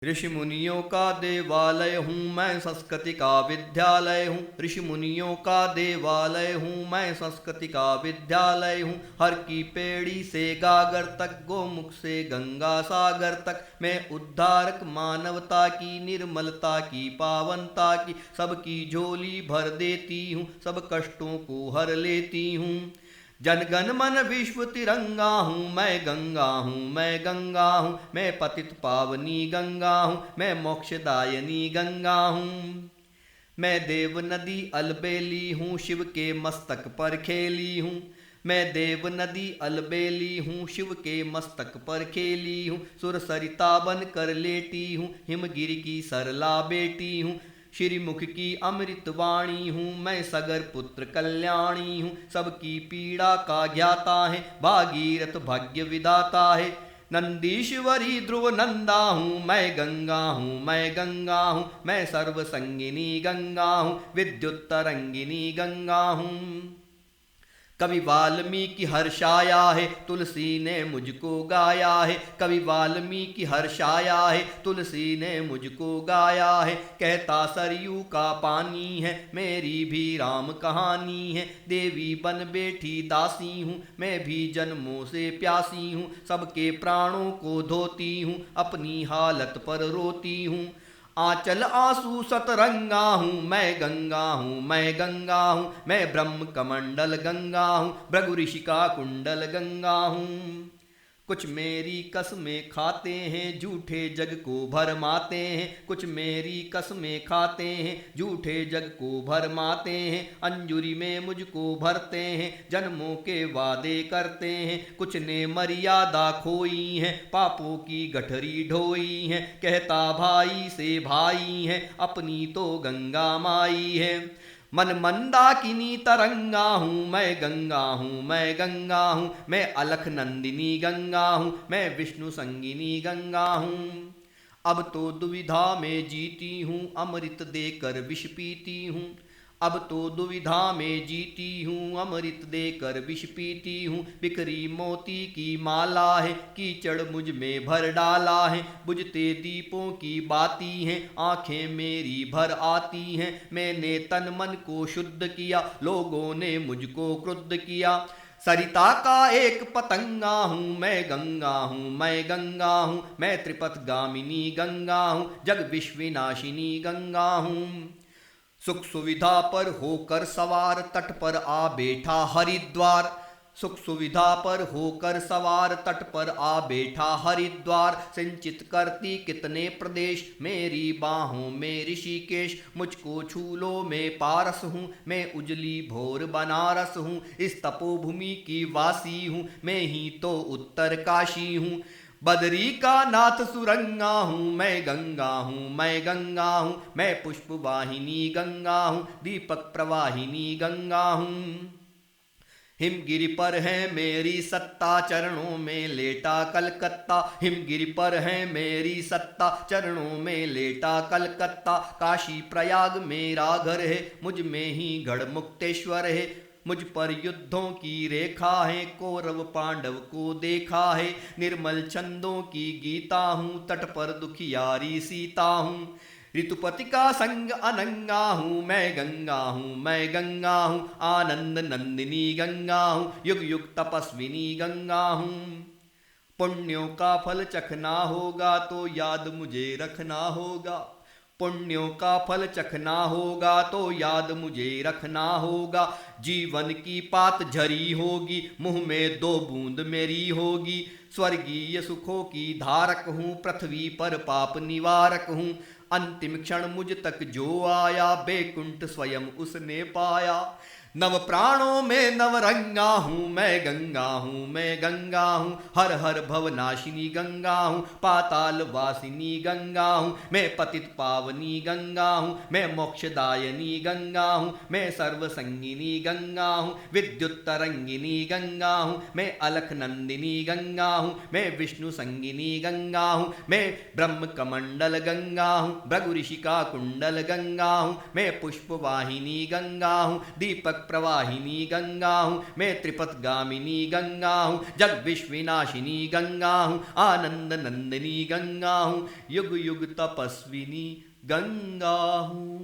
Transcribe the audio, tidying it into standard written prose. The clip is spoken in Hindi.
ऋषि मुनियों का देवालय हूँ मैं, संस्कृति का विद्यालय हूँ। ऋषि मुनियों का देवालय हूँ मैं, संस्कृति का विद्यालय हूँ। हर की पेड़ी से गागर तक, गोमुख से गंगा सागर तक, मैं उद्धारक मानवता की, निर्मलता की, पावनता की। सबकी झोली भर देती हूँ, सब कष्टों को हर लेती हूँ। जनगण मन विश्व तिरंगा हूँ मैं, गंगा हूँ मैं, गंगा हूँ मैं, पतित पावनी गंगा हूँ मैं, मोक्षदायनी गंगा हूँ। मैं देव नदी अलबेली हूँ, शिव के मस्तक पर खेली हूँ। मैं देव नदी अलबेली हूँ, शिव के मस्तक पर खेली हूँ। सुर सरिता बन कर लेटी हूँ, हिमगिरि की सरला बेटी हूँ। श्रीमुख की अमृत वाणी हूँ मैं, सगर पुत्र कल्याणी हूँ। सबकी पीड़ा का ज्ञाता है, भागीरथ भाग्य विदाता है। नंदीश्वरी ध्रुव नंदा हूँ मैं, गंगा हूँ मैं, गंगा हूँ मैं, सर्व संगिनी गंगा हूँ, विद्युत तरंगिनी गंगा हूँ। कवि वाल्मीकि हर्षाया है, तुलसी ने मुझको गाया है। कवि वाल्मीकि हर्षाया है, तुलसी ने मुझको गाया है। कहता सरयू का पानी है, मेरी भी राम कहानी है। देवी बन बैठी दासी हूँ, मैं भी जन्मों से प्यासी हूँ। सबके प्राणों को धोती हूँ, अपनी हालत पर रोती हूँ। आंचल आंसू सतरंगा हूँ मैं, गंगा हूँ मैं, गंगा हूँ मैं, ब्रह्म कमंडल गंगा हूँ, भृगु ऋषि का कुंडल गंगा हूँ। कुछ मेरी कसमें खाते हैं, झूठे जग को भरमाते हैं। कुछ मेरी कसमें खाते हैं, झूठे जग को भरमाते हैं। अंजुरी में मुझको भरते हैं, जन्मों के वादे करते हैं। कुछ ने मर्यादा खोई है, पापों की गठरी ढोई है। कहता भाई से भाई है, अपनी तो गंगा माई है। मन मंदाकिनी तरंगा हूँ मैं, गंगा हूँ मैं, गंगा हूँ मैं, अलख नंदिनी गंगा हूँ मैं, विष्णु संगिनी गंगा हूँ। अब तो दुविधा में जीती हूँ, अमृत देकर विष पीती हूँ। अब तो दुविधा में जीती हूँ, अमृत देकर विष पीती हूँ। बिखरी मोती की माला है, कीचड़ मुझ में भर डाला है। बुझते दीपों की बाती हैं, आंखें मेरी भर आती हैं। मैंने तन मन को शुद्ध किया, लोगों ने मुझको क्रुद्ध किया। सरिता का एक पतंगा हूँ मैं, गंगा हूँ मैं, गंगा हूँ मैं, त्रिपथ गामिनी गंगा हूँ, जग विश्वविनाशिनी गंगा हूँ। सुख सुविधा पर होकर सवार, तट पर आ बैठा हरिद्वार। सुख सुविधा पर होकर सवार, तट पर आ बैठा हरिद्वार। सिंचित करती कितने प्रदेश, मेरी बाहों में ऋषिकेश। मुझको छू लो मैं पारस हूँ, मैं उजली भोर बनारस हूँ। इस तपोभूमि की वासी हूँ, मैं ही तो उत्तर काशी हूँ। बदरी का नाथ सुरंगा हूँ मैं, गंगा हूँ मैं, गंगा हूँ मैं, पुष्प वाहिनी गंगा हूँ, दीपक प्रवाहिनी गंगा हूँ। हिमगिरि पर है मेरी सत्ता, चरणों में लेटा कलकत्ता। हिमगिरि पर है मेरी सत्ता, चरणों में लेटा कलकत्ता। काशी प्रयाग मेरा घर है, मुझ में ही गढ़ मुक्तेश्वर है। मुझ पर युद्धों की रेखा है, कौरव पांडव को देखा है। निर्मल छंदों की गीता हूँ, तट पर दुखियारी सीता हूँ। ऋतुपति का संग अनंगा हूँ मैं, गंगा हूँ मैं, गंगा हूँ, आनंद नंदिनी गंगा हूँ, युग युग तपस्विनी गंगा हूँ। पुण्यों का फल चखना होगा तो याद मुझे रखना होगा। पुण्यों का फल चखना होगा तो याद मुझे रखना होगा। जीवन की पात झरी होगी, मुंह में दो बूंद मेरी होगी। स्वर्गीय सुखों की धारक हूँ, पृथ्वी पर पाप निवारक हूँ। अंतिम क्षण मुझ तक जो आया, बैकुंठ स्वयं उसने पाया। नव प्राणों में नवरंगा हूँ मैं, गंगा हूँ मैं, गंगा हूँ, हर हर भवनाशिनी गंगा हूँ, पाताल वासिनी गंगा हूँ। मैं पतित पावनी गंगा हूँ, मैं मोक्षदायनी गंगा हूँ, मैं सर्व संगिनी गंगा हूँ, विद्युत तरंगिनी गंगा हूँ। मैं अलख नंदिनी गंगा हूँ, मैं विष्णु संगिनी गंगा हूँ, मैं ब्रह्म कमंडल गंगा हूँ, भृगु ऋषि का कुंडल गंगा हूँ। मैं पुष्प वाहिनी गंगा हूँ, दीपक त्रिपथ प्रवाहिनी गंगा हूँ, मैं त्रिपथ गामिनी गंगा हूँ, जग विश्विनाशिनी गंगा हूँ, आनंद नंदिनी गंगा हूँ, युग युग तपस्विनी गंगा हूँ।